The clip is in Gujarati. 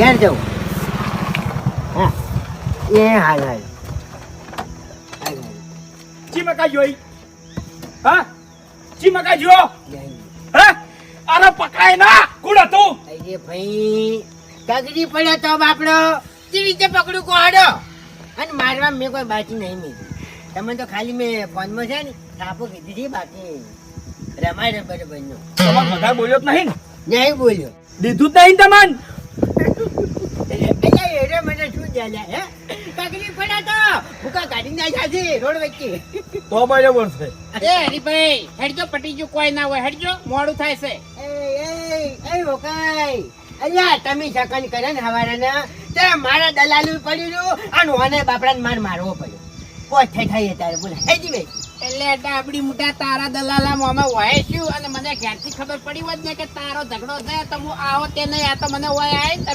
ઘેર જવું. હા એ હાલ હાલ ચી મકા જોઈ હા ચી મકા જો હે અરે પકડાય ના કોણ હતું અરે ભાઈ કાગડી પડ્યો તો બાપડો કેવી રીતે પકડું કોહાડો અને મારવા મેં કોઈ બાકી નહીં મીધી તમે તો ખાલી મેં ફોનમાં છે ને થાપો કીધી હતી બાકી રમાય બરોબર નો તમાર વધારે બોલ્યો જ નહીં ને નહીં બોલ્યો દીધું જ નહીં તમન અલ્યા એરે મને શું ચાલ્યા હે કાગડી પડ્યા તો ભૂકા કાઢી નાખ્યા છે રોડ વચ્ચે તો બરાબર છે એ હરીભાઈ હેડજો પટી ગયું કોઈ ના હોય હેડજો મોડું થાય છે એ રોકાઈ અલ્યા તમે શકન કરે ને હવારાના તે મારા દલાલું પડ્યું અને ઓને બાપડાને મારવો પડ્યો કોઈ થઈ તારે બોલે હેજી ભાઈ એટલે આપડી મોટા તારા દલાલા મોમાં હોય શું અને મને ઘેરથી ખબર પડી હોત ને કે તારો ઝઘડો થાય તો હું આવો તે નહીં આ તો મને હોય આય તમે